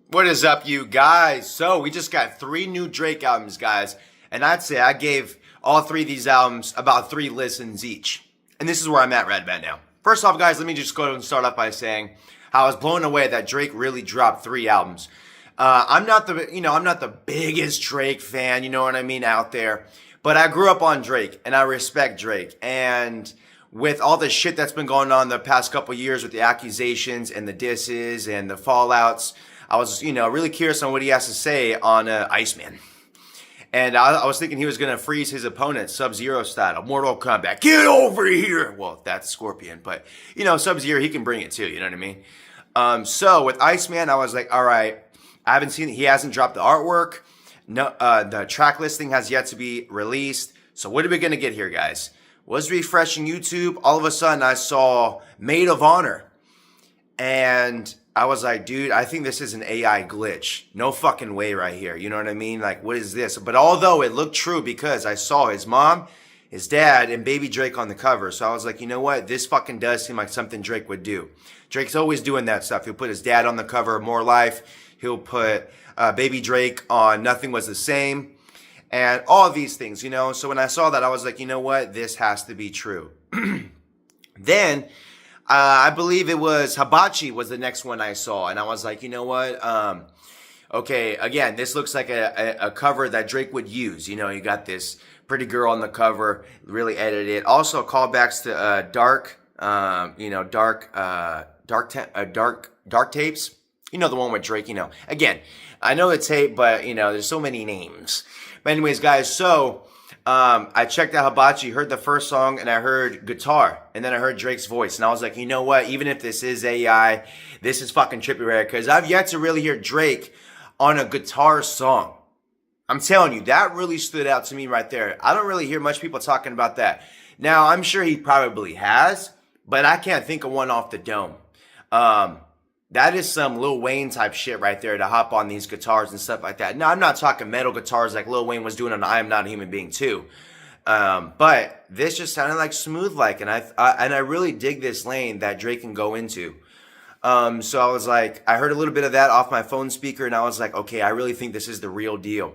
What is up, you guys? So we just got 3 new Drake albums, guys. And I'd say I gave all 3 of these albums about 3 listens each. And this is where I'm at right about now. First off, guys, let me just go ahead and start off by saying how I was blown away that Drake really dropped 3 albums. I'm not the biggest Drake fan, you know what I mean, out there. But I grew up on Drake, and I respect Drake. And with all the shit that's been going on the past couple years with the accusations and the disses and the fallouts, I was, really curious on what he has to say on IceMan. And I was thinking he was going to freeze his opponent, Sub-Zero style, Mortal Kombat. Get over here! Well, that's Scorpion, but, Sub-Zero, he can bring it too, you know what I mean? So with IceMan, I was like, all right, I haven't seen it. He hasn't dropped the artwork. No, the track listing has yet to be released. So what are we going to get here, guys? Was refreshing YouTube. All of a sudden, I saw Maid of Honor. And I was like, dude, I think this is an AI glitch. No fucking way right here. You know what I mean? Like, what is this? But although it looked true because I saw his mom, his dad, and baby Drake on the cover. So I was like, you know what? This fucking does seem like something Drake would do. Drake's always doing that stuff. He'll put his dad on the cover of More Life. He'll put baby Drake on Nothing Was the Same. And all of these things, So when I saw that, I was like, you know what? This has to be true. Then I believe it was Habibti was the next one I saw. And I was like, you know what? Okay, again, this looks like a cover that Drake would use. You got this pretty girl on the cover, really edited. Also callbacks to dark tapes. The one with Drake, Again, I know the tape, but, there's so many names. But anyways, guys, so I checked out Habibti, heard the first song, and I heard guitar. And then I heard Drake's voice. And I was like, you know what? Even if this is AI, this is fucking trippy rare. Because I've yet to really hear Drake on a guitar song. I'm telling you, that really stood out to me right there. I don't really hear much people talking about that. Now, I'm sure he probably has, but I can't think of one off the dome. That is some Lil Wayne type shit right there to hop on these guitars and stuff like that. Now, I'm not talking metal guitars like Lil Wayne was doing on I Am Not a Human Being too. But this just sounded like smooth like, and I really dig this lane that Drake can go into. So I was like, I heard a little bit of that off my phone speaker, and I was like, okay, I really think this is the real deal.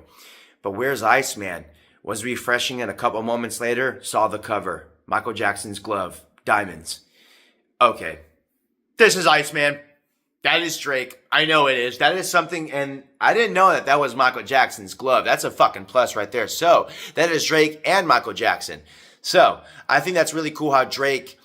But where's IceMan? Was refreshing, and a couple moments later, saw the cover. Michael Jackson's glove. Diamonds. Okay. This is IceMan. That is Drake. I know it is. That is something, and I didn't know that was Michael Jackson's glove. That's a fucking plus right there. So, that is Drake and Michael Jackson. So, I think that's really cool how Drake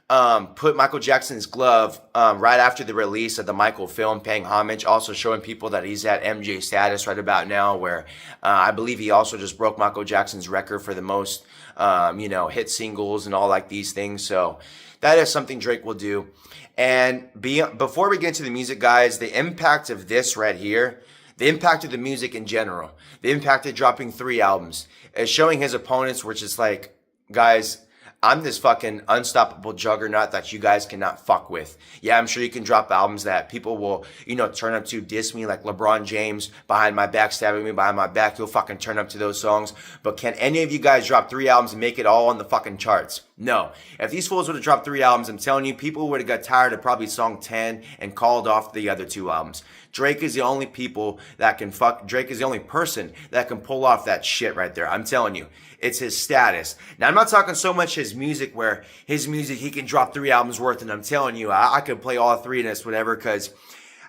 put Michael Jackson's glove right after the release of the Michael film, paying homage, also showing people that he's at MJ status right about now, where I believe he also just broke Michael Jackson's record for the most, hit singles and all like these things. So, that is something Drake will do. And before we get into the music, guys, the impact of this right here, the impact of the music in general, the impact of dropping 3 albums, is showing his opponents, which is like, guys, I'm this fucking unstoppable juggernaut that you guys cannot fuck with. Yeah, I'm sure you can drop albums that people will, turn up to, diss me like LeBron James behind my back, stabbing me behind my back. You'll fucking turn up to those songs. But can any of you guys drop 3 albums and make it all on the fucking charts? No. If these fools would have dropped 3 albums, I'm telling you, people would have got tired of probably song 10 and called off the other 2 albums. Drake is the only Drake is the only person that can pull off that shit right there. I'm telling you. It's his status. Now, I'm not talking so much his music, where his music, he can drop 3 albums worth, and I'm telling you, I could play all 3 in this, whatever, because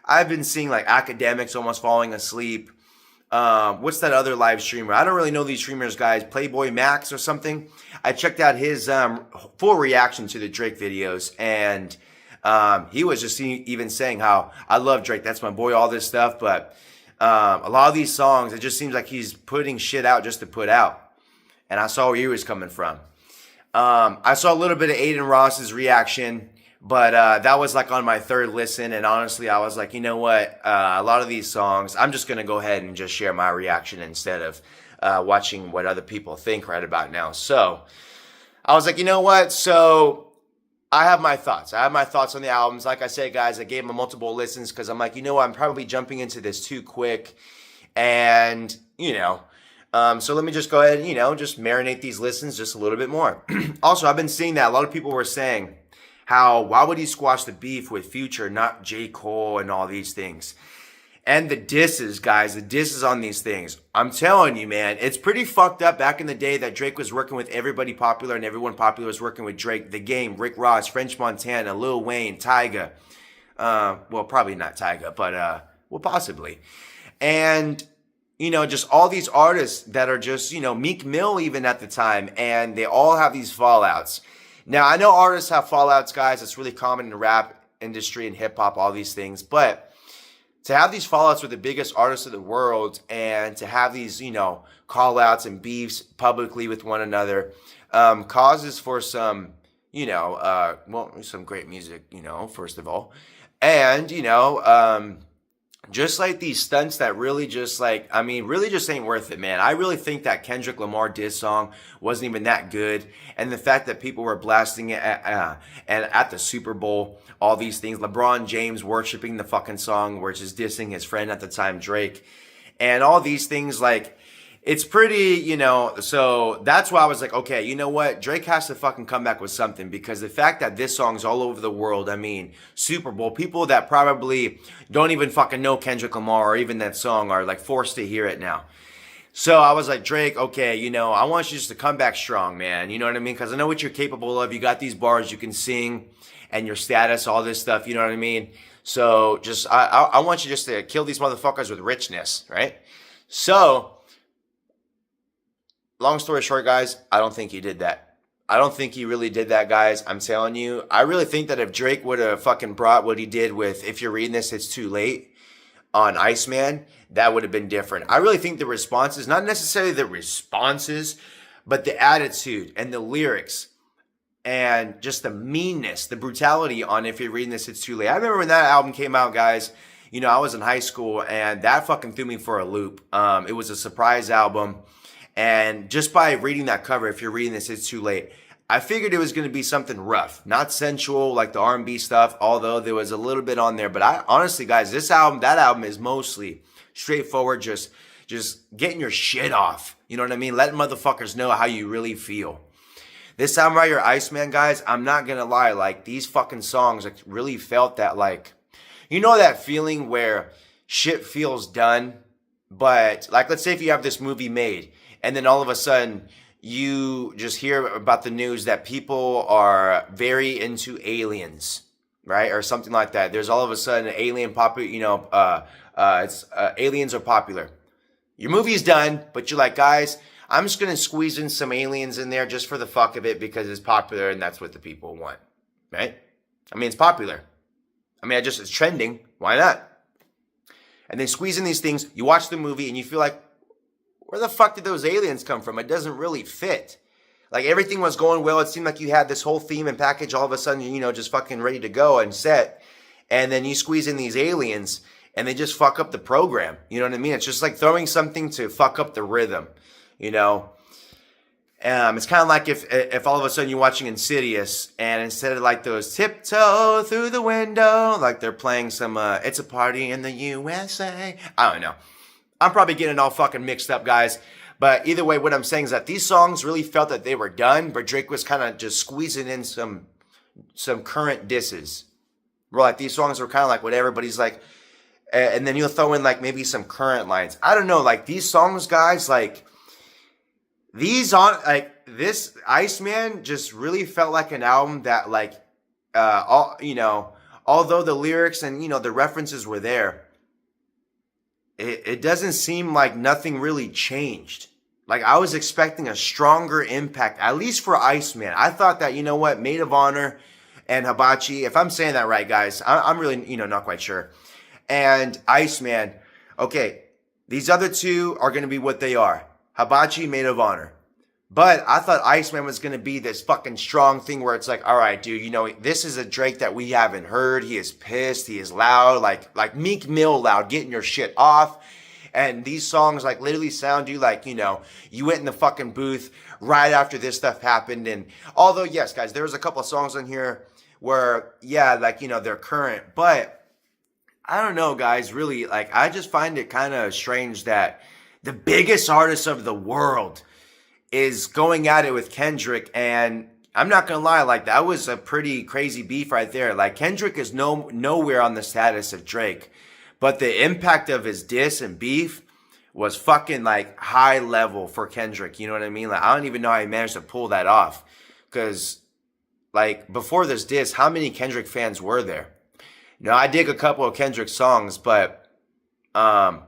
I've been seeing, like, academics almost falling asleep. What's that other live streamer? I don't really know these streamers, guys. Playboy Max or something. I checked out his full reaction to the Drake videos, and he was just even saying how, I love Drake, that's my boy, all this stuff, but a lot of these songs, it just seems like he's putting shit out just to put out. And I saw where he was coming from. I saw a little bit of Aiden Ross's reaction, but that was like on my 3rd listen. And honestly, I was like, you know what? A lot of these songs, I'm just going to go ahead and just share my reaction instead of watching what other people think right about now. So I was like, you know what? So I have my thoughts. I have my thoughts on the albums. Like I said, guys, I gave them multiple listens because I'm like, you know what? I'm probably jumping into this too quick. And, so let me just go ahead and, just marinate these listens just a little bit more. Also, I've been seeing that a lot of people were saying why would he squash the beef with Future, not J. Cole and all these things? And the disses, guys, the disses on these things. I'm telling you, man, it's pretty fucked up back in the day that Drake was working with everybody popular and everyone popular was working with Drake. The Game, Rick Ross, French Montana, Lil Wayne, Tyga. Well, probably not Tyga, but, well, possibly. And, you know, just all these artists that are just, you know, Meek Mill even at the time, and they all have these fallouts. Now, I know artists have fallouts, guys. It's really common in the rap industry and hip hop, all these things, but to have these fallouts with the biggest artists of the world and to have these, you know, call outs and beefs publicly with one another causes for some, you know, well, some great music, you know, first of all. And, you know, just like these stunts that really just like, I mean, really just ain't worth it, man. I really think that Kendrick Lamar diss song wasn't even that good. And the fact that people were blasting it at the Super Bowl, all these things, LeBron James worshiping the fucking song, which is dissing his friend at the time, Drake, and all these things, like, it's pretty, you know, so that's why I was like, okay, you know what? Drake has to fucking come back with something, because the fact that this song's all over the world, I mean, Super Bowl, people that probably don't even fucking know Kendrick Lamar or even that song are like forced to hear it now. So I was like, Drake, okay, you know, I want you just to come back strong, man. You know what I mean? Because I know what you're capable of. You got these bars, you can sing, and your status, all this stuff, you know what I mean? So just, I want you just to kill these motherfuckers with richness, right? So, long story short, guys, I don't think he did that. I don't think he really did that, guys. I'm telling you. I really think that if Drake would have fucking brought what he did with If You're Reading This, It's Too Late on IceMan, that would have been different. I really think the responses, not necessarily the responses, but the attitude and the lyrics and just the meanness, the brutality on If You're Reading This, It's Too Late. I remember when that album came out, guys, you know, I was in high school, and that fucking threw me for a loop. It was a surprise album. And just by reading that cover, If You're Reading This, It's Too Late, I figured it was going to be something rough, not sensual like the R&B stuff, although there was a little bit on there. But I honestly, guys, that album is mostly straightforward, just getting your shit off. You know what I mean? Letting motherfuckers know how you really feel. This album right here, IceMan, guys, I'm not going to lie, like, these fucking songs, like, really felt that, like, you know that feeling where shit feels done, but, like, let's say if you have this movie Maid, and then all of a sudden, you just hear about the news that people are very into aliens, right? Or something like that. There's all of a sudden an alien popular, you know, aliens are popular. Your movie's done, but you're like, guys, I'm just going to squeeze in some aliens in there just for the fuck of it because it's popular and that's what the people want, right? I mean, it's popular. I mean, it's trending. Why not? And then squeeze in these things. You watch the movie and you feel like, where the fuck did those aliens come from? It doesn't really fit. Like, everything was going well. It seemed like you had this whole theme and package all of a sudden, you know, just fucking ready to go and set. And then you squeeze in these aliens and they just fuck up the program. You know what I mean? It's just like throwing something to fuck up the rhythm, you know? It's kind of like if all of a sudden you're watching Insidious and instead of like those tiptoe through the window, like they're playing some, It's a Party in the USA. I don't know. I'm probably getting it all fucking mixed up, guys. But either way, what I'm saying is that these songs really felt that they were done, but Drake was kind of just squeezing in some current disses. Where like these songs were kind of like whatever, but he's like, and then you'll throw in like maybe some current lines. I don't know, like these songs, guys, like these on like this IceMan just really felt like an album that like, all you know, although the lyrics and you know the references were there. It doesn't seem like nothing really changed. Like, I was expecting a stronger impact, at least for IceMan. I thought that, you know what, Maid of Honor and Hibachi, if I'm saying that right, guys, I'm really, you know, not quite sure. And IceMan, okay, these other two are going to be what they are. Hibachi, Maid of Honor. But I thought IceMan was going to be this fucking strong thing where it's like, all right, dude, you know, this is a Drake that we haven't heard. He is pissed. He is loud, like Meek Mill loud, getting your shit off. And these songs like literally sound you like, you know, you went in the fucking booth right after this stuff happened. And although, yes, guys, there was a couple of songs on here where, yeah, like, you know, they're current. But I don't know, guys, really, like, I just find it kind of strange that the biggest artist of the world is going at it with Kendrick, and I'm not gonna lie, like that was a pretty crazy beef right there. Like Kendrick is nowhere on the status of Drake, But the impact of his diss and beef was fucking like high level for Kendrick. You know what I mean? Like, I don't even know how he managed to pull that off. Because, like, before this diss, how many Kendrick fans were there? I dig a couple of Kendrick songs, but, growing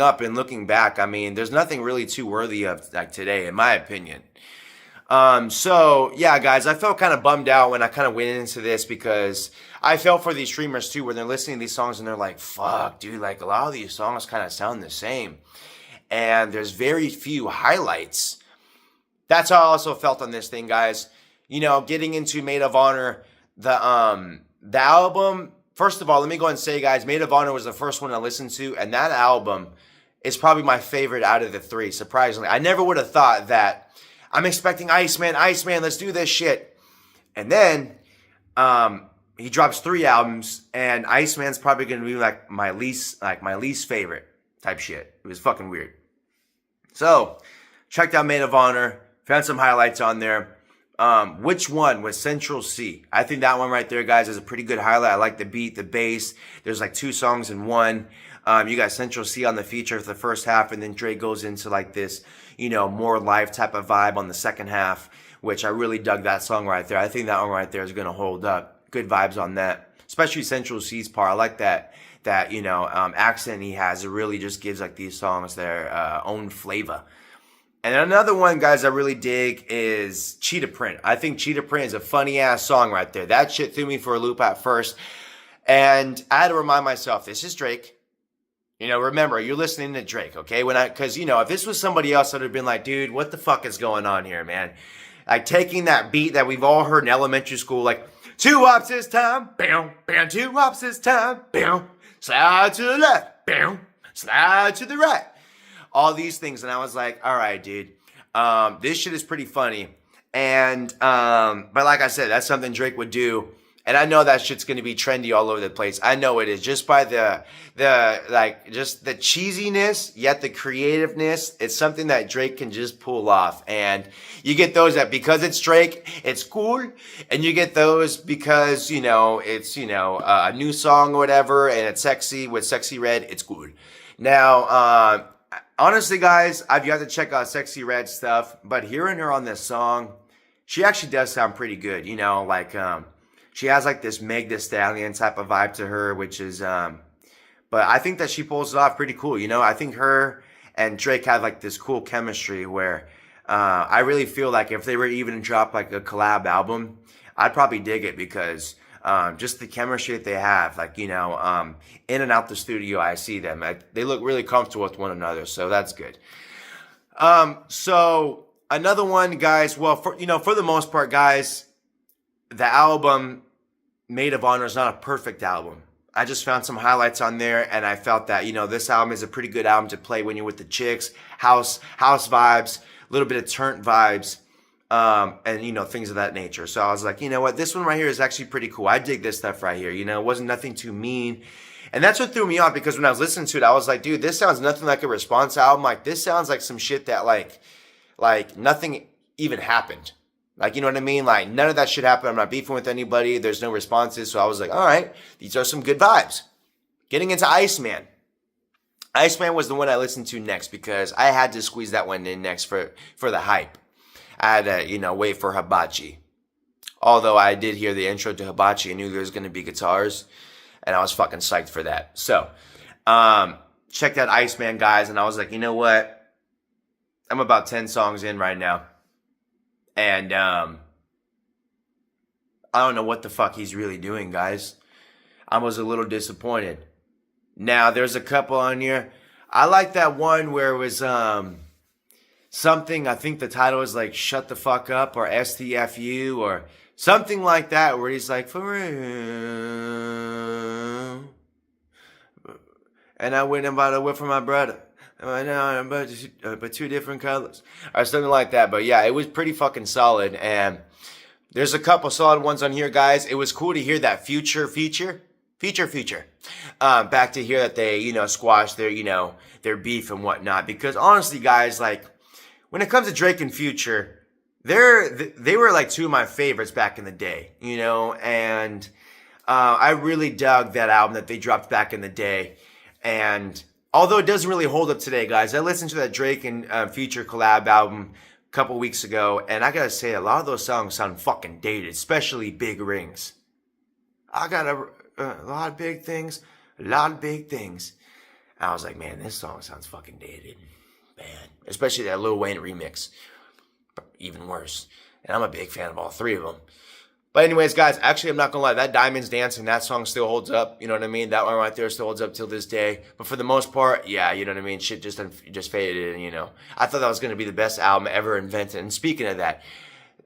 up and looking back, I mean, there's nothing really too worthy of like today, in my opinion. So yeah, guys, I felt kind of bummed out when I kind of went into this because I felt for these streamers too, where they're listening to these songs and they're like, fuck, dude, like a lot of these songs kind of sound the same. And there's very few highlights. That's how I also felt on this thing, guys. Getting into Maid of Honor, the album, first of all, let me go ahead and say, guys, Maid of Honor was the first one I listened to, and that album is probably my favorite out of the three, surprisingly. I never would have thought that. I'm expecting IceMan, let's do this shit. And then he drops 3 albums, and IceMan's probably gonna be like my least favorite type shit. It was fucking weird. So, checked out Maid of Honor, found some highlights on there. Which one was Central C? I think that one right there, guys, is a pretty good highlight. I like the beat, the bass. There's like 2 songs in one. You got Central C on the feature for the first half, and then Dre goes into like this, more live type of vibe on the second half, which I really dug that song right there. I think that one right there is going to hold up. Good vibes on that, especially Central C's part. I like that accent he has. It really just gives like these songs their own flavor. And another one, guys, I really dig is Cheetah Print. I think Cheetah Print is a funny-ass song right there. That shit threw me for a loop at first. And I had to remind myself, this is Drake. Remember, you're listening to Drake, okay? Because, if this was somebody else, I would have been like, dude, what the fuck is going on here, man? Like, taking that beat that we've all heard in elementary school, like, 2 hops this time, bam, bam, 2 hops this time, bam, slide to the left, bam, slide to the right. All these things, and I was like, all right, dude, this shit is pretty funny. And, but like I said, that's something Drake would do. And I know that shit's going to be trendy all over the place. I know it is, just by just the cheesiness, yet the creativeness. It's something that Drake can just pull off. And you get those that because it's Drake, it's cool. And you get those because, it's, a new song or whatever, and it's sexy with Sexy Red, it's cool. Now, honestly, guys, I've got to check out Sexy Red stuff, but hearing her on this song, she actually does sound pretty good. She has like this Meg Thee Stallion type of vibe to her, which is, but I think that she pulls it off pretty cool. I think her and Drake have like this cool chemistry where I really feel like if they were to even drop like a collab album, I'd probably dig it because just the chemistry that they have, like, in and out the studio, I see them. They look really comfortable with one another, so that's good. So another one, guys, well, for the most part, guys, the album Maid of Honor is not a perfect album. I just found some highlights on there, and I felt that, this album is a pretty good album to play when you're with the chicks, house vibes, a little bit of turnt vibes, and, things of that nature. So I was like, you know what, this one right here is actually pretty cool. I dig this stuff right here. It wasn't nothing too mean. And that's what threw me off, because when I was listening to it, I was like, dude, this sounds nothing like a Response album. Like, this sounds like some shit that, like nothing even happened. Like, you know what I mean? Like, none of that shit happened. I'm not beefing with anybody. There's no responses. So I was like, all right, these are some good vibes. Getting into IceMan. IceMan was the one I listened to next because I had to squeeze that one in next for the hype. I had to, wait for Hibachi. Although I did hear the intro to Hibachi and knew there was going to be guitars. And I was fucking psyched for that. So, checked out IceMan, guys. And I was like, you know what? I'm about 10 songs in right now. And I don't know what the fuck he's really doing, guys. I was a little disappointed. Now, there's a couple on here. I like that one where it was something, I think the title is like Shut the Fuck Up or STFU or something like that, where he's like, for real. And I went and bought a whip for my brother. But 2 different colors or something like that. But yeah, it was pretty fucking solid. And there's a couple solid ones on here, guys. It was cool to hear that future. Back to hear that they, squashed their, their beef and whatnot. Because honestly, guys, like when it comes to Drake and Future, they were like 2 of my favorites back in the day, and I really dug that album that they dropped back in the day. And although it doesn't really hold up today, guys, I listened to that Drake and Future collab album a couple weeks ago, and I gotta say, a lot of those songs sound fucking dated, especially Big Rings. I got a lot of big things, a lot of big things. I was like, man, this song sounds fucking dated. Man, especially that Lil Wayne remix. Even worse. And I'm a big fan of all three of them. But anyways, guys, actually, I'm not going to lie. That Diamonds Dancing, that song still holds up. You know what I mean? That one right there still holds up till this day. But for the most part, yeah, you know what I mean? Shit just faded, you know. I thought that was going to be the best album ever invented. And speaking of that,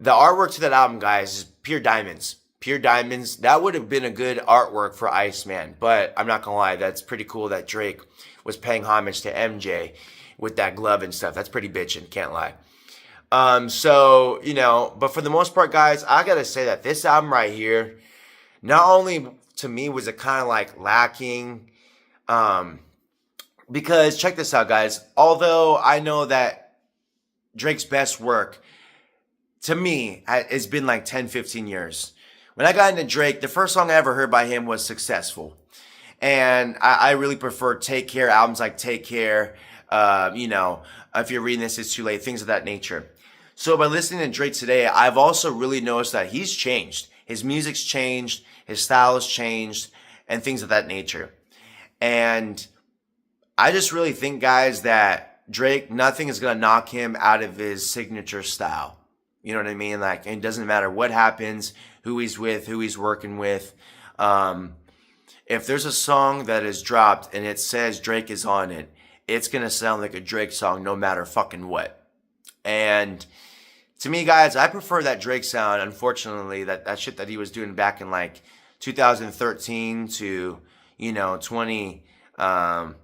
the artwork to that album, guys, is pure diamonds. Pure diamonds. That would have been a good artwork for IceMan. But I'm not going to lie. That's pretty cool that Drake was paying homage to MJ with that glove and stuff. That's pretty bitchin', can't lie. So, you know, but for the most part, guys, I gotta say that this album right here, not only to me was it kind of like lacking, because check this out, guys, although I know that Drake's best work, to me, has been like 10, 15 years. When I got into Drake, the first song I ever heard by him was Successful. And I really prefer Take Care, albums like Take Care, you know, If You're Reading This, It's Too Late, things of that nature. So by listening to Drake today, I've also really noticed that he's changed. His music's changed, his style has changed, and things of that nature. And I just really think, guys, that Drake, nothing is going to knock him out of his signature style. You know what I mean? Like, it doesn't matter what happens, who he's with, who he's working with. If there's a song that is dropped and it says Drake is on it, it's going to sound like a Drake song no matter fucking what. And to me, guys, I prefer that Drake sound, unfortunately, that shit that he was doing back in like 2013 to, you know, 20. I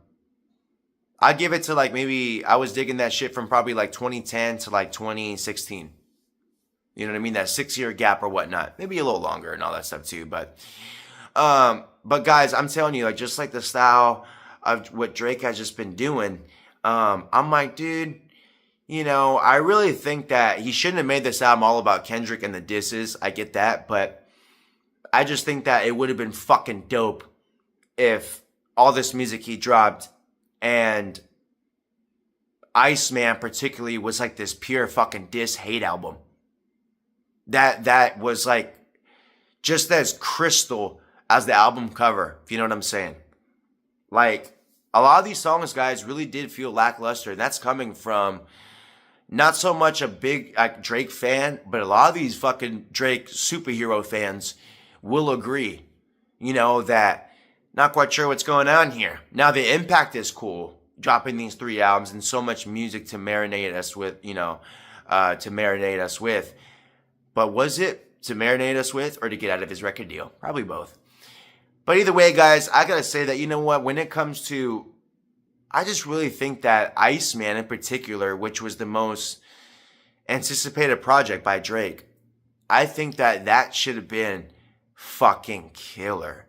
give it to like maybe, I was digging that shit from probably like 2010 to like 2016. You know what I mean? That 6-year gap or whatnot. Maybe a little longer and all that stuff too. But guys, I'm telling you, like, just like the style of what Drake has just been doing, I'm like, dude, you know, I really think that he shouldn't have made this album all about Kendrick and the disses. I get that, but I just think that it would have been fucking dope if all this music he dropped and IceMan particularly was like this pure fucking diss hate album. That was like just as crystal as the album cover, if you know what I'm saying. Like, a lot of these songs, guys, really did feel lackluster, and that's coming from not so much a big Drake fan, but a lot of these fucking Drake superhero fans will agree, you know, that not quite sure what's going on here. Now, the impact is cool, dropping these 3 albums and so much music to marinate us with, you know, But was it to marinate us with or to get out of his record deal? Probably both. But either way, guys, I gotta say that, you know what, when it comes to, I just really think that IceMan in particular, which was the most anticipated project by Drake, I think that should have been fucking killer.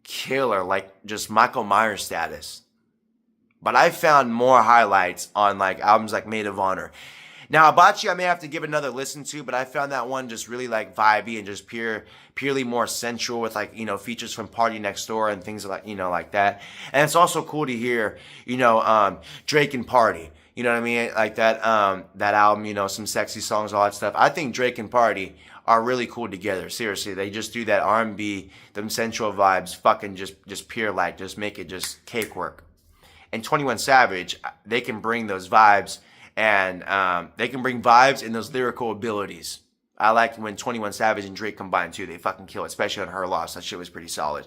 Killer, like just Michael Myers status. But I found more highlights on like albums like Maid of Honor. Now, Hibachi, I may have to give another listen to, but I found that one just really like vibey and just purely more sensual with like, you know, features from Party Next Door and things like, you know, like that. And it's also cool to hear, you know, Drake and Party, you know what I mean? Like that album, you know, some sexy songs, all that stuff. I think Drake and Party are really cool together. Seriously, they just do that R&B, them sensual vibes, fucking just pure like, just make it just cake work. And 21 Savage, they can bring those vibes. And they can bring vibes and those lyrical abilities. I like when 21 Savage and Drake combine too. They fucking kill it, especially on Her Loss. That shit was pretty solid.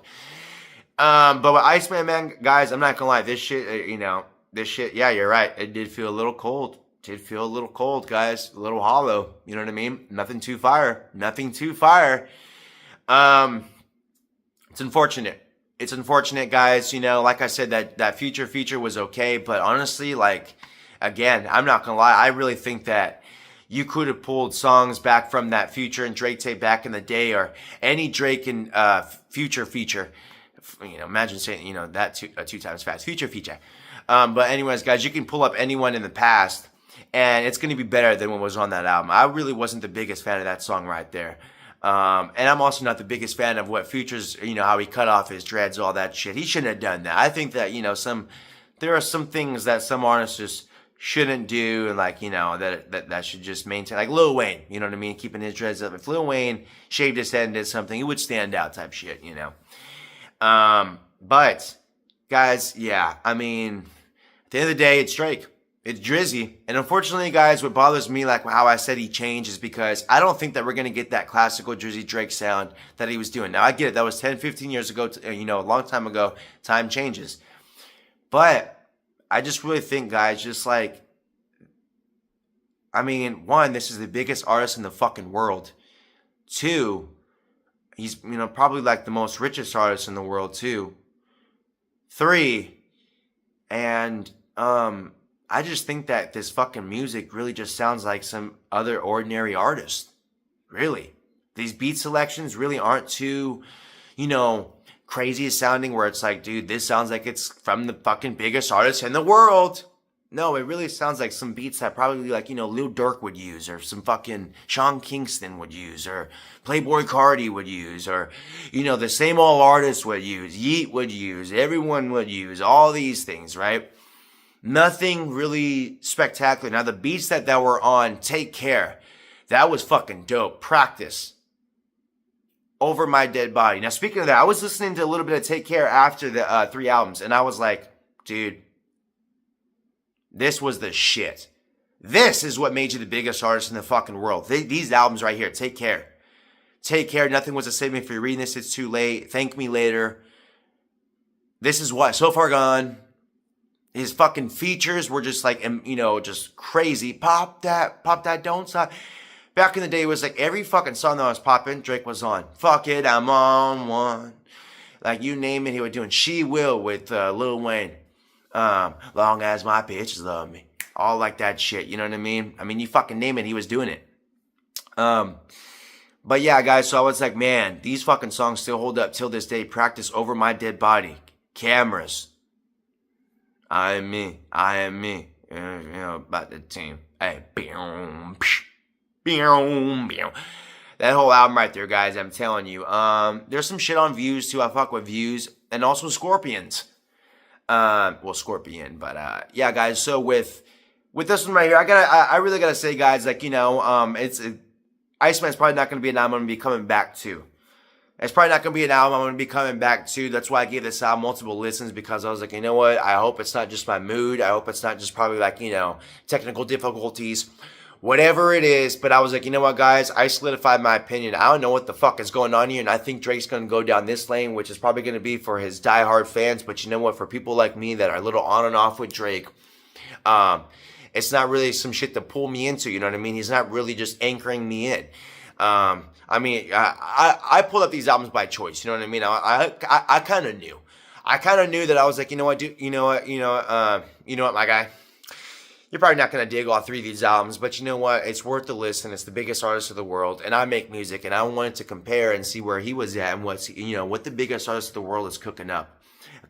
But with IceMan, man, guys, I'm not gonna lie. This shit, you know, yeah, you're right. It did feel a little cold. Did feel a little cold, guys. A little hollow. You know what I mean? Nothing too fire. Nothing too fire. It's unfortunate. It's unfortunate, guys. You know, like I said, that Future feature was okay. But honestly, like, again, I'm not going to lie. I really think that you could have pulled songs back from that Future and Drake tape back in the day, or any Drake and Future feature. You know, imagine saying, you know, that two times fast. Future feature. But anyways, guys, you can pull up anyone in the past, and it's going to be better than what was on that album. I really wasn't the biggest fan of that song right there. And I'm also not the biggest fan of what Future's, how he cut off his dreads, all that shit. He shouldn't have done that. I think that, there are some things that some artists just shouldn't do, and that should just maintain, like Lil Wayne, you know what I mean, keeping his dreads up. If Lil Wayne shaved his head and did something, he would stand out type shit, But guys, yeah, I mean, at the end of the day, it's Drake. It's Drizzy. And unfortunately, guys, what bothers me, like how I said he changed, is because I don't think that we're going to get that classical Drizzy Drake sound that he was doing. Now, I get it. That was 10, 15 years ago, a long time ago. Time changes. But I just really think, guys, one, this is the biggest artist in the fucking world. Two, he's, probably like the most richest artist in the world, too. Three, and, I just think that this fucking music really just sounds like some other ordinary artist. Really. These beat selections really aren't too, crazy sounding, where it's like, dude, this sounds like it's from the fucking biggest artist in the world. No, it really sounds like some beats that probably Lil Durk would use, or some fucking Sean Kingston would use, or Playboi Carti would use, or, the same old artists would use, Yeet would use, everyone would use, all these things, right? Nothing really spectacular. Now, the beats that were on Take Care, that was fucking dope. Practice. Over My Dead Body. Now, speaking of that, I was listening to a little bit of Take Care after the 3 albums, and I was like, dude, this was the shit. This is what made you the biggest artist in the fucking world. These albums right here, Take Care. Take Care, Nothing Was a Saving. If you're reading this, it's too late. Thank Me Later. This is what? So Far Gone. His fucking features were just like, just crazy. Pop that, don't stop. Back in the day, it was like every fucking song that was popping, Drake was on. Fuck it, I'm on one. Like, you name it, he was doing She Will with Lil Wayne. Long as my bitches love me. All like that shit, you know what I mean? I mean, you fucking name it, he was doing it. But yeah, guys, so I was like, man, these fucking songs still hold up till this day. Practice, Over My Dead Body. Cameras. I am me. About the team. Hey, boom, boom. That whole album right there, guys, I'm telling you. There's some shit on Views, too. I fuck with Views. And also Scorpions. Scorpion. But, yeah, guys, so with this one right here, I really gotta say, guys, IceMan's probably not gonna be an album I'm gonna be coming back to. It's probably not going to be an album I'm going to be coming back to. That's why I gave this album multiple listens, because I was like, you know what? I hope it's not just my mood. I hope it's not just probably technical difficulties, whatever it is. But I was like, you know what, guys? I solidified my opinion. I don't know what the fuck is going on here, and I think Drake's going to go down this lane, which is probably going to be for his diehard fans. But you know what? For people like me that are a little on and off with Drake, it's not really some shit to pull me into, you know what I mean? He's not really just anchoring me in. I pulled up these albums by choice. You know what I mean? I kind of knew. I kind of knew that I was like, you know what, my guy? You're probably not going to dig all 3 of these albums, but you know what? It's worth the listen. It's the biggest artist of the world, and I make music, and I wanted to compare and see where he was at and what the biggest artist of the world is cooking up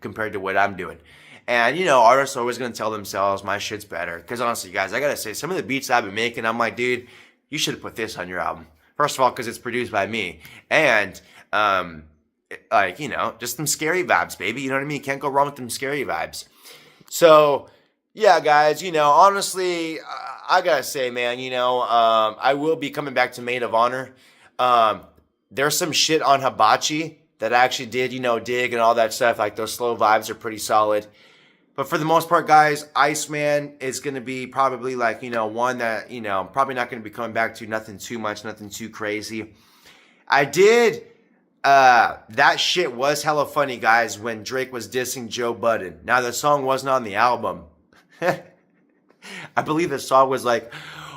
compared to what I'm doing. And, artists are always going to tell themselves my shit's better. Because honestly, guys, I got to say, some of the beats I've been making, I'm like, dude, you should have put this on your album. First of all, because it's produced by me. And, just some scary vibes, baby. You know what I mean? You can't go wrong with them scary vibes. So, yeah, guys, honestly, I got to say, man, I will be coming back to Maid of Honor. There's some shit on Hibachi that I actually did, dig and all that stuff. Like, those slow vibes are pretty solid. But for the most part, guys, IceMan is going to be probably one that, I'm probably not going to be coming back to. Nothing too much, nothing too crazy. I did, that shit was hella funny, guys, when Drake was dissing Joe Budden. Now, the song wasn't on the album. I believe the song was like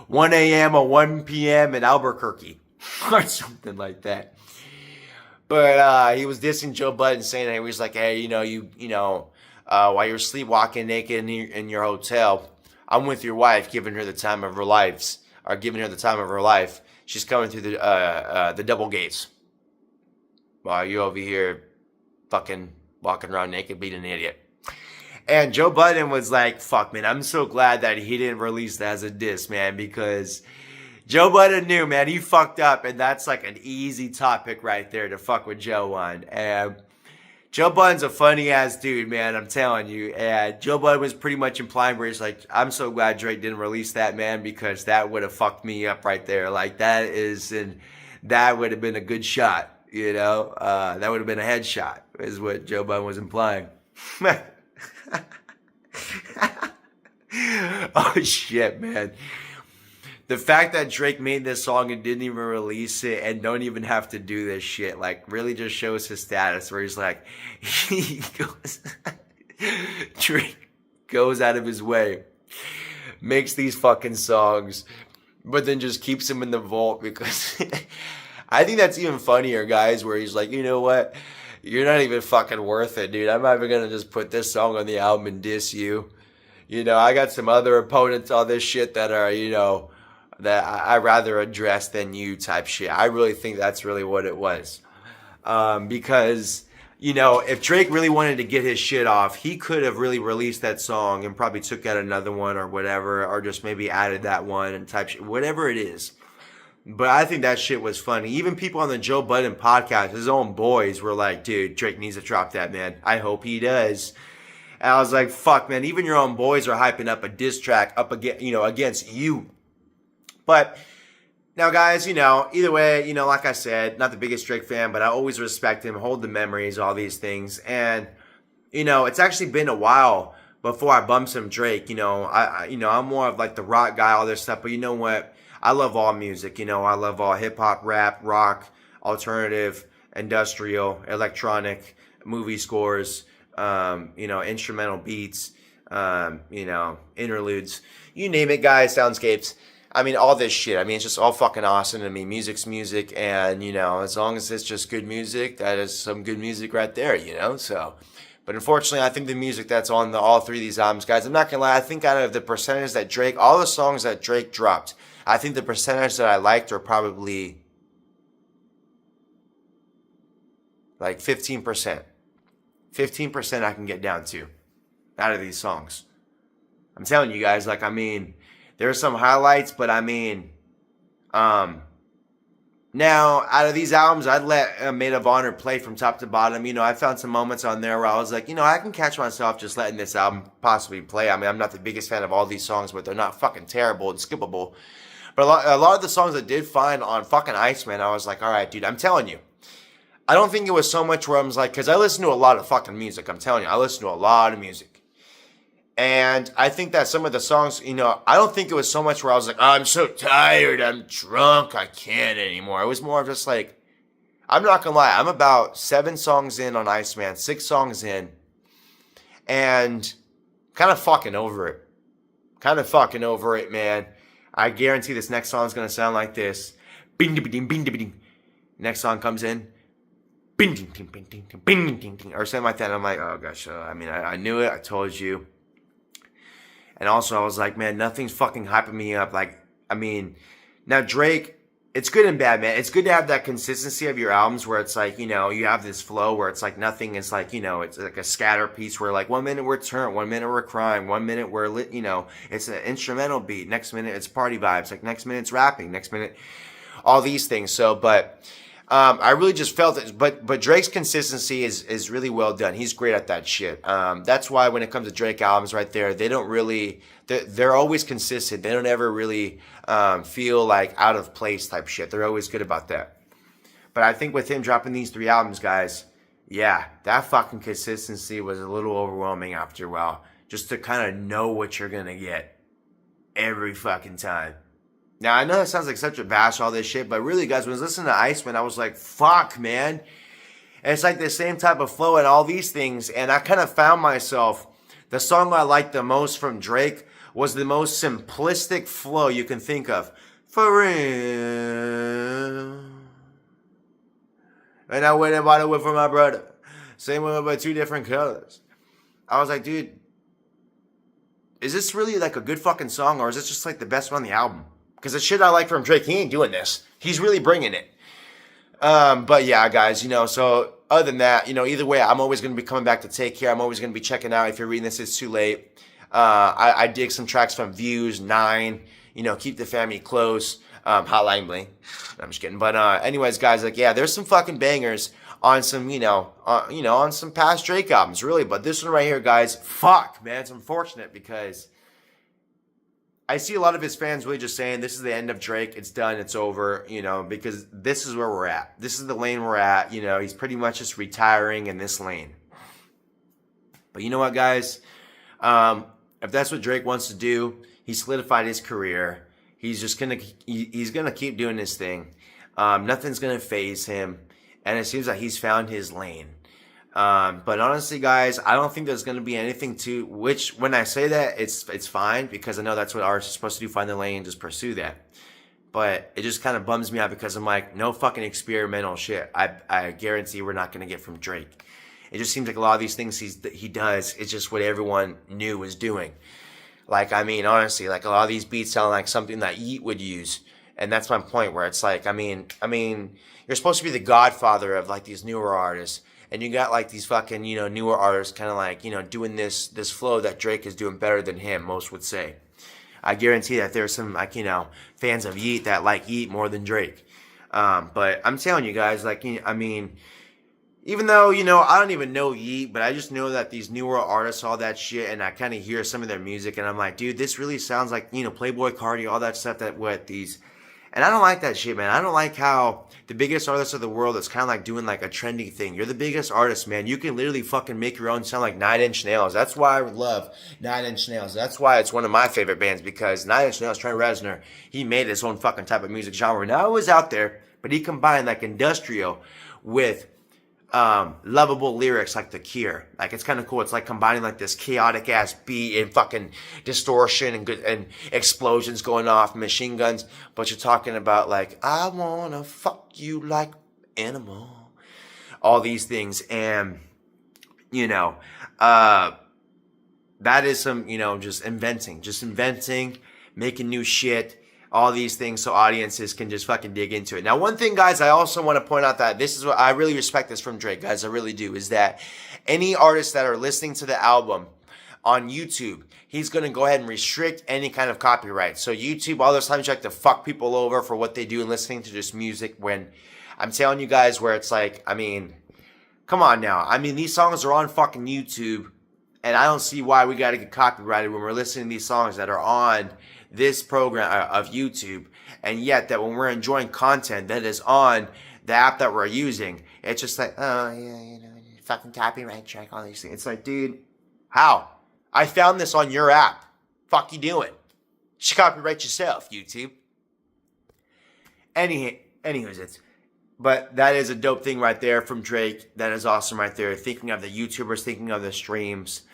1 a.m. or 1 p.m. in Albuquerque or something like that. But he was dissing Joe Budden, saying that he was like, hey, while you're sleepwalking naked in your hotel, I'm with your wife, giving her the time of her life. She's coming through the double gates, while you over here fucking walking around naked, being an idiot. And Joe Budden was like, fuck, man, I'm so glad that he didn't release that as a diss, man, because Joe Budden knew, man. He fucked up, and that's like an easy topic right there to fuck with Joe on. And Joe Budden's a funny ass dude, man. I'm telling you. And Joe Budden was pretty much implying where he's like, "I'm so glad Drake didn't release that, man, because that would have fucked me up right there. Like that would have been a good shot, you know. That would have been a headshot," is what Joe Budden was implying. Oh shit, man. The fact that Drake made this song and didn't even release it and don't even have to do this shit, like, really just shows his status where he's like, Drake goes out of his way, makes these fucking songs, but then just keeps them in the vault because I think that's even funnier, guys, where he's like, you know what? You're not even fucking worth it, dude. I'm not even going to just put this song on the album and diss you. You know, I got some other opponents on this shit that are, you know, that I'd rather address than you type shit. I really think that's really what it was. Because, you know, if Drake really wanted to get his shit off, he could have really released that song and probably took out another one or whatever, or just maybe added that one and type shit, whatever it is. But I think that shit was funny. Even people on the Joe Budden podcast, his own boys, were like, dude, Drake needs to drop that, man. I hope he does. And I was like, fuck, man, even your own boys are hyping up a diss track up against, you know, against you. But now, guys, you know, either way, you know, like I said, not the biggest Drake fan, but I always respect him, hold the memories, all these things. And, you know, it's actually been a while before I bumped some Drake. You know, I'm more of like the rock guy, all this stuff. But you know what? I love all music. You know, I love all hip hop, rap, rock, alternative, industrial, electronic, movie scores, you know, instrumental beats, you know, interludes, you name it, guys, soundscapes. I mean, all this shit. I mean, it's just all fucking awesome to me. Music's music, and, you know, as long as it's just good music, that is some good music right there, you know? So, but unfortunately, I think the music that's on all three of these albums, guys, I'm not gonna lie, I think out of the percentage that Drake, all the songs that Drake dropped, I think the percentage that I liked are probably like 15%. 15% I can get down to out of these songs. I'm telling you guys, like, I mean, there's some highlights, but I mean, now out of these albums, I'd let Maid of Honor play from top to bottom. You know, I found some moments on there where I was like, you know, I can catch myself just letting this album possibly play. I mean, I'm not the biggest fan of all these songs, but they're not fucking terrible and skippable. But a lot of the songs I did find on fucking IceMan, I was like, all right, dude, I'm telling you. I don't think it was so much where I was like, because I listen to a lot of fucking music. I'm telling you, I listen to a lot of music. And I think that some of the songs, you know, I don't think it was so much where I was like, oh, I'm so tired, I'm drunk, I can't anymore. It was more of just like, I'm not going to lie, I'm about 7 songs in on IceMan, 6 songs in, and kind of fucking over it. Kind of fucking over it, man. I guarantee this next song is going to sound like this. Bing, ding, ding, bing, ding. Next song comes in. Bing, ding, ding, bing, ding, ding, bing, ding, ding, or something like that. And I'm like, oh, gosh. I mean, I knew it. I told you. And also, I was like, man, nothing's fucking hyping me up. Like, I mean, now Drake, it's good and bad, man. It's good to have that consistency of your albums where it's like, you know, you have this flow where it's like nothing is like, you know, it's like a scatter piece where like 1 minute we're turnt, 1 minute we're crying, 1 minute we're lit, you know, it's an instrumental beat. Next minute it's party vibes. Like next minute it's rapping. Next minute, all these things. So, but I really just felt it, but Drake's consistency is really well done. He's great at that shit. That's why when it comes to Drake albums right there, they don't really, they're always consistent. They don't ever really feel like out of place type shit. They're always good about that. But I think with him dropping these 3 albums, guys, yeah, that fucking consistency was a little overwhelming after a while. Just to kind of know what you're going to get every fucking time. Now, I know that sounds like such a bash, all this shit, but really, guys, when I was listening to IceMan, I was like, fuck, man. And it's like the same type of flow and all these things, and I kind of found myself, the song I liked the most from Drake was the most simplistic flow you can think of. For real. And I went and bought it for my brother. Same one, but 2 different colors. I was like, dude, is this really like a good fucking song, or is this just like the best one on the album? Because the shit I like from Drake, he ain't doing this. He's really bringing it. But yeah, guys, you know, so other than that, you know, either way, I'm always going to be coming back to Take Care. I'm always going to be checking out. If you're reading this, it's too late. I dig some tracks from Views, 9, you know, Keep the Family Close. Hotline Bling. I'm just kidding. But anyways, guys, like, yeah, there's some fucking bangers on some, on some past Drake albums, really. But this one right here, guys, fuck, man, it's unfortunate because I see a lot of his fans really just saying this is the end of Drake. It's done. It's over, because this is where we're at. This is the lane we're at. He's pretty much just retiring in this lane. But you know what, guys? If that's what Drake wants to do, he solidified his career. He's just he's gonna keep doing his thing. Nothing's gonna faze him, and it seems like he's found his lane. But honestly, guys, I don't think there's gonna be anything to which. When I say that, it's fine because I know that's what artists are supposed to do: find the lane and just pursue that. But it just kind of bums me out because I'm like, no fucking experimental shit. I guarantee we're not gonna get from Drake. It just seems like a lot of these things he does, it's just what everyone knew was doing. Like, I mean, honestly, like a lot of these beats sound like something that Yeet would use. And that's my point where it's like, I mean, you're supposed to be the godfather of like these newer artists. And you got like these fucking, newer artists kind of like, doing this flow that Drake is doing better than him, most would say. I guarantee that there's some like, fans of Yeet that like Yeet more than Drake. But I'm telling you guys, like, even though, I don't even know Yeet, but I just know that these newer artists, all that shit, and I kind of hear some of their music, and I'm like, dude, this really sounds like, Playboy Cardi, all that stuff and I don't like that shit, man. I don't like how the biggest artist of the world is kind of like doing like a trendy thing. You're the biggest artist, man. You can literally fucking make your own sound like 9 Inch Nails. That's why I love 9 Inch Nails. That's why it's one of my favorite bands, because 9 Inch Nails, Trent Reznor, he made his own fucking type of music genre. Now it was out there, but he combined like industrial with lovable lyrics like The Cure. Like, it's kind of cool. It's like combining like this chaotic ass beat and fucking distortion and explosions going off, machine guns, but you're talking about like, I wanna fuck you like animal, all these things. And that is some, just inventing, making new shit, all these things so audiences can just fucking dig into it. Now, one thing, guys, I also want to point out that this is what I really respect this from Drake, guys. I really do, is that any artists that are listening to the album on YouTube, he's going to go ahead and restrict any kind of copyright. So YouTube, all those times you like to fuck people over for what they do and listening to just music, when I'm telling you guys where it's like, I mean, come on now. I mean, these songs are on fucking YouTube, and I don't see why we got to get copyrighted when we're listening to these songs that are on this program of YouTube, and yet that when we're enjoying content that is on the app that we're using, it's just like, oh yeah, fucking copyright check, all these things. It's like, dude, how? I found this on your app. Fuck you doing? You should copyright yourself, YouTube. Anyways, but that is a dope thing right there from Drake. That is awesome right there. Thinking of the YouTubers, thinking of the streams.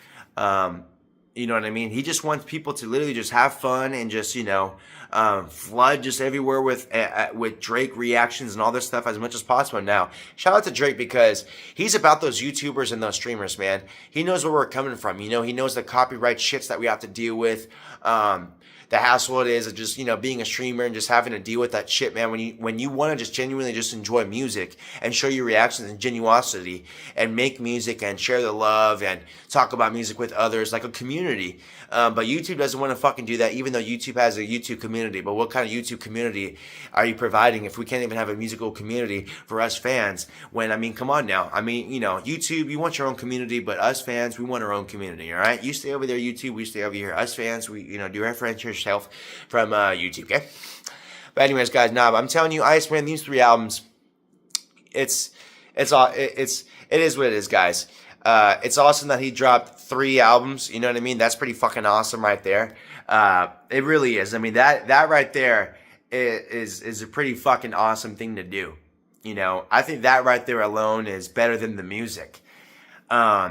You know what I mean? He just wants people to literally just have fun and just, flood just everywhere with Drake reactions and all this stuff as much as possible. Now, shout out to Drake because he's about those YouTubers and those streamers, man. He knows where we're coming from. He knows the copyright shits that we have to deal with. The hassle it is of just, being a streamer and just having to deal with that shit, man. When you want to just genuinely just enjoy music and show your reactions and genuosity and make music and share the love and talk about music with others like a community. But YouTube doesn't want to fucking do that, even though YouTube has a YouTube community. But what kind of YouTube community are you providing if we can't even have a musical community for us fans? When, I mean, come on now. I mean, YouTube, you want your own community, but us fans, we want our own community, all right? You stay over there, YouTube, we stay over here. Us fans, we, do reference yourself from YouTube, okay? But anyways, guys, I'm telling you, IceMan, these 3 albums, it is what it is, guys. It's awesome that he dropped 3 albums. You know what I mean? That's pretty fucking awesome right there. It really is. I mean, that right there is a pretty fucking awesome thing to do. I think that right there alone is better than the music.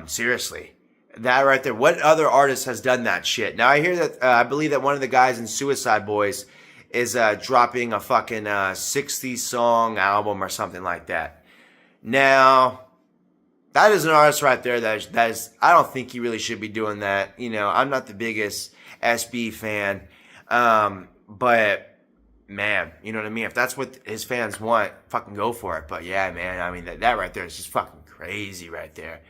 Seriously. That right there. What other artist has done that shit? Now, I hear that, I believe that one of the guys in Suicide Boys is dropping a fucking 60-song album or something like that. Now, that is an artist right there that is, I don't think he really should be doing that. I'm not the biggest SB fan. But, man, you know what I mean? If that's what his fans want, fucking go for it. But, yeah, man, I mean, that right there is just fucking crazy right there.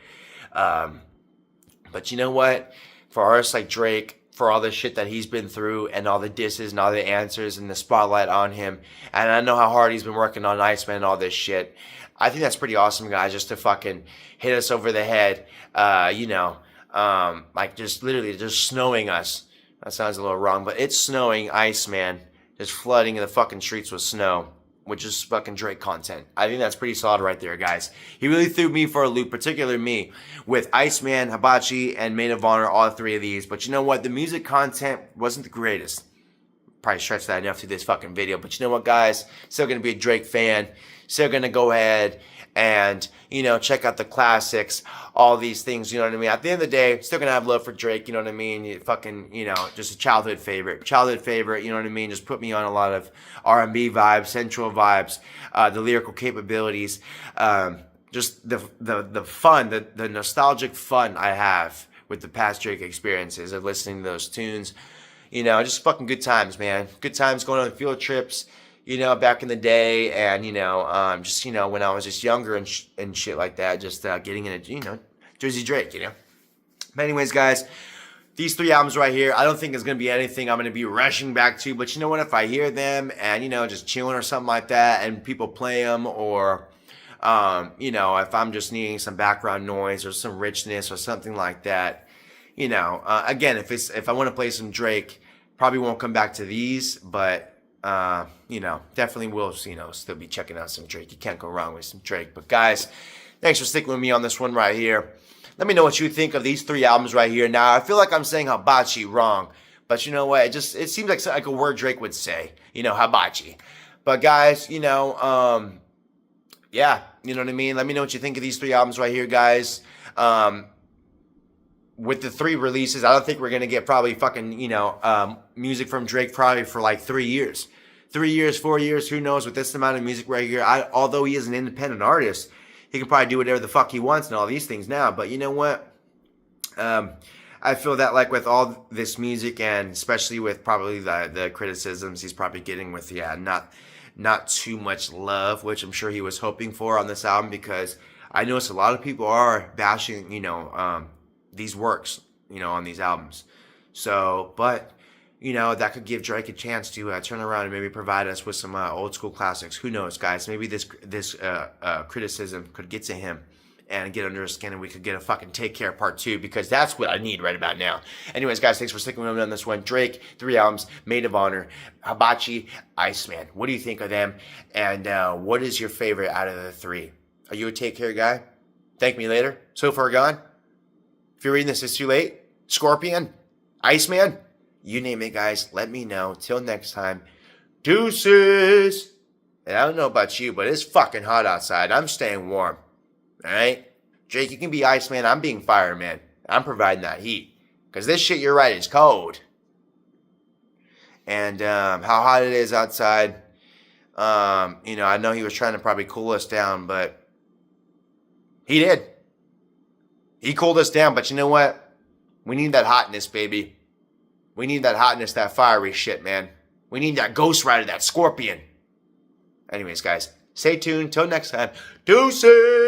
But you know what? For artists like Drake, for all the shit that he's been through and all the disses and all the answers and the spotlight on him. And I know how hard he's been working on IceMan and all this shit. I think that's pretty awesome, guys, just to fucking hit us over the head, like just literally just snowing us. That sounds a little wrong, but it's snowing IceMan, just flooding the fucking streets with snow, which is fucking Drake content. I think that's pretty solid right there, guys. He really threw me for a loop, particularly me, with IceMan, Hibachi, and Maid of Honor, all three of these. But you know what? The music content wasn't the greatest. Probably stretched that enough through this fucking video. But you know what, guys? Still going to be a Drake fan. Still going to go ahead and, check out the classics, all these things, you know what I mean? At the end of the day, still going to have love for Drake, you know what I mean? Just a childhood favorite. You know what I mean? Just put me on a lot of R&B vibes, sensual vibes, the lyrical capabilities, just the fun, the nostalgic fun I have with the past Drake experiences of listening to those tunes. Just fucking good times, man. Good times going on field trips, back in the day, and, when I was just younger and shit like that, just getting into, Jersey Drake, But anyways, guys, these three albums right here, I don't think it's going to be anything I'm going to be rushing back to, but you know what, if I hear them and, just chilling or something like that, and people play them, or, if I'm just needing some background noise or some richness or something like that, again, if I want to play some Drake, probably won't come back to these, but definitely will, still be checking out some Drake. You can't go wrong with some Drake. But guys, thanks for sticking with me on this one right here. Let me know what you think of these three albums right here. Now, I feel like I'm saying Hibachi wrong, but you know what? It seems like a word Drake would say, Hibachi. But guys, yeah, you know what I mean? Let me know what you think of these three albums right here, guys. With the three releases, I don't think we're going to get probably fucking, music from Drake probably for like 3 years. 3 years, 4 years, who knows, with this amount of music right here. Although he is an independent artist, he can probably do whatever the fuck he wants and all these things now. But you know what? I feel that like with all this music, and especially with probably the criticisms he's probably getting with, not too much love, which I'm sure he was hoping for on this album, because I notice a lot of people are bashing, these works, on these albums. So, but, that could give Drake a chance to turn around and maybe provide us with some old school classics. Who knows, guys? Maybe this criticism could get to him and get under his skin, and we could get a fucking Take Care Part 2, because that's what I need right about now. Anyways, guys, thanks for sticking with me on this one. Drake, 3 albums, Maid of Honor, Hibachi, IceMan. What do you think of them? And what is your favorite out of the 3? Are you a Take Care guy? Thank me later. So far gone. If you're reading this, it's too late. Scorpion, IceMan, you name it, guys. Let me know. Till next time, deuces. And I don't know about you, but it's fucking hot outside. I'm staying warm. All right? Drake, you can be IceMan. I'm being fireman. I'm providing that heat. Because this shit, you're right, is cold. And how hot it is outside. I know he was trying to probably cool us down, but he did. He cooled us down, but you know what? We need that hotness, baby. We need that hotness, that fiery shit, man. We need that Ghost Rider, that Scorpion. Anyways, guys, stay tuned. Till next time. Deuces!